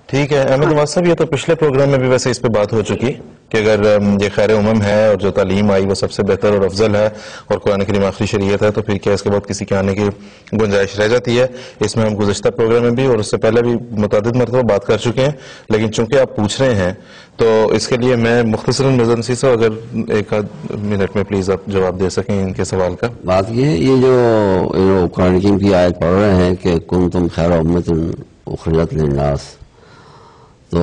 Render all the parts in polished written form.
ٹھیک ہے احمد نواز صاحب، یہ تو پچھلے پروگرام میں بھی ویسے اس پہ بات ہو چکی کہ اگر یہ خیر امم ہے اور جو تعلیم آئی وہ سب سے بہتر اور افضل ہے اور قرآن کریم آخری شریعت ہے، تو پھر کیا اس کے بعد کسی کے آنے کی گنجائش رہ جاتی ہے؟ اس میں ہم گزشتہ پروگرام میں بھی اور اس سے پہلے بھی متعدد مرتبہ بات کر چکے ہیں، لیکن چونکہ آپ پوچھ رہے ہیں تو اس کے لیے میں مختصراً نظر نصیر صاحب اگر ایک آدھ منٹ میں پلیز آپ جواب دے سکیں ان کے سوال کا۔ بات یہ ہے، یہ جو قرآن کریم کی آیت پڑھ رہے ہیں کہ کنتم خیر امۃ اخرجت للناس، تو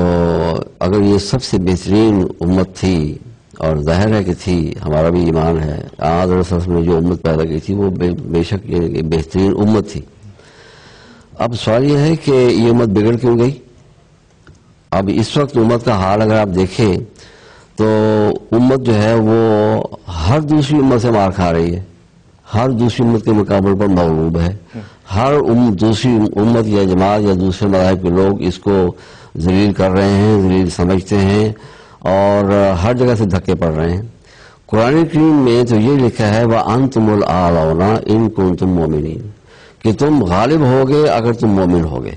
اگر یہ سب سے بہترین امت تھی اور ظاہر ہے کہ تھی، ہمارا بھی ایمان ہے، حضرت صلی اللہ علیہ وسلم نے جو امت پیدا کی تھی وہ بے شک یہ بہترین امت تھی۔ اب سوال یہ ہے کہ یہ امت بگڑ کیوں گئی؟ اب اس وقت امت کا حال اگر آپ دیکھیں تو امت جو ہے وہ ہر دوسری امت سے مار کھا رہی ہے، ہر دوسری امت کے مقابلے پر مغلوب ہے، ہر دوسری امت یا جماعت یا دوسرے مذاہب کے لوگ اس کو ذلیل کر رہے ہیں، ذلیل سمجھتے ہیں اور ہر جگہ سے دھکے پڑ رہے ہیں۔ قرآن کریم میں تو یہ لکھا ہے وَأَنْتُمُ الْأَعْلَوْنَ إِن كُنتُم مُؤْمِنِينَ، کہ تم غالب ہوگے اگر تم مومن ہوگے۔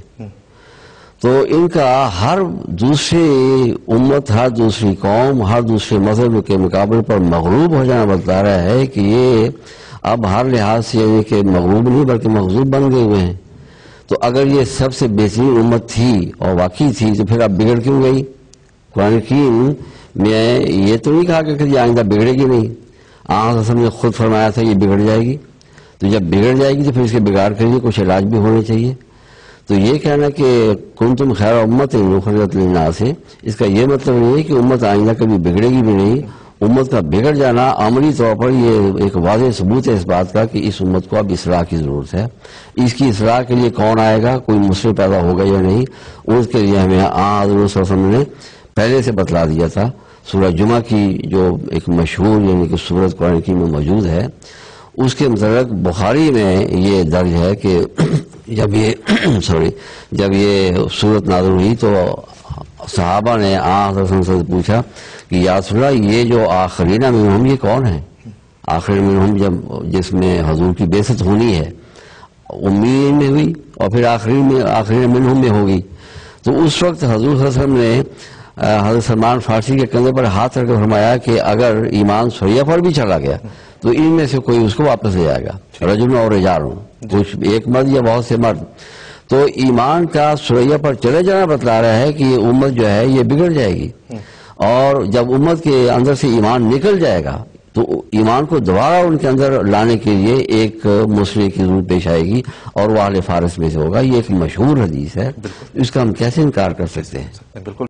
تو ان کا ہر دوسری امت، ہر دوسری قوم، ہر دوسرے مذہب کے مقابلے پر مغلوب ہو جانا بتلا رہا ہے کہ یہ اب ہر لحاظ سے یعنی کہ مغلوب نہیں بلکہ مغلوب بن گئے ہوئے ہیں۔ تو اگر یہ سب سے بہترین امت تھی اور واقعی تھی تو پھر اب بگڑ کیوں گئی؟ قرآن کریم میں یہ تو نہیں کہا کہ یہ آئندہ بگڑے گی نہیں، آن حسن نے خود فرمایا تھا یہ بگڑ جائے گی، تو جب بگڑ جائے گی تو پھر اس کے بگاڑ کے لیے کچھ علاج بھی ہونے چاہیے۔ تو یہ کہنا کہ کنتم خیر امت اخرجت للناس ہے، اس کا یہ مطلب نہیں ہے کہ امت آئندہ کبھی بگڑے گی بھی نہیں۔ امت کا بگڑ جانا عملی طور پر یہ ایک واضح ثبوت ہے اس بات کا کہ اس امت کو اب اصلاح کی ضرورت ہے۔ اس کی اصلاح کے لیے کون آئے گا، کوئی مسلم پیدا ہوگا یا نہیں، اس کے لیے ہمیں حضرت صلی اللہ علیہ وسلم نے پہلے سے بتلا دیا تھا۔ سورہ جمعہ کی جو ایک مشہور یعنی کہ سورت قرآن کریم میں موجود ہے، اس کے متعلق بخاری میں یہ درج ہے کہ جب یہ سورت نازل ہوئی تو صحابہ نے حضرت صلی اللہ علیہ وسلم سے پوچھا کہ یا رسول اللہ یہ جو آخرین منہم یہ کون ہیں؟ آخرین منہم جس میں حضور کی بعثت ہونی ہے، امیین میں ہوئی اور پھر آخرین منہم میں ہوگی۔ تو اس وقت حضور صلی اللہ علیہ وسلم نے حضرت سلمان فارسی کے کندھے پر ہاتھ رکھ کے فرمایا کہ اگر ایمان سریہ پر بھی چلا گیا تو ان میں سے کوئی اس کو واپس لے جائے گا، رجل اور رجال، کچھ ایک مرد یا بہت سے مرد۔ تو ایمان کا سریہ پر چلے جانا بتلا رہا ہے کہ یہ امت جو ہے یہ بگڑ جائے گی، اور جب امت کے اندر سے ایمان نکل جائے گا تو ایمان کو دوبارہ ان کے اندر لانے کے لیے ایک مسئلے کی ضرورت پیش آئے گی اور وہ اہل فارس میں سے ہوگا۔ یہ ایک مشہور حدیث ہے، اس کا ہم کیسے انکار کر سکتے ہیں؟ بالکل۔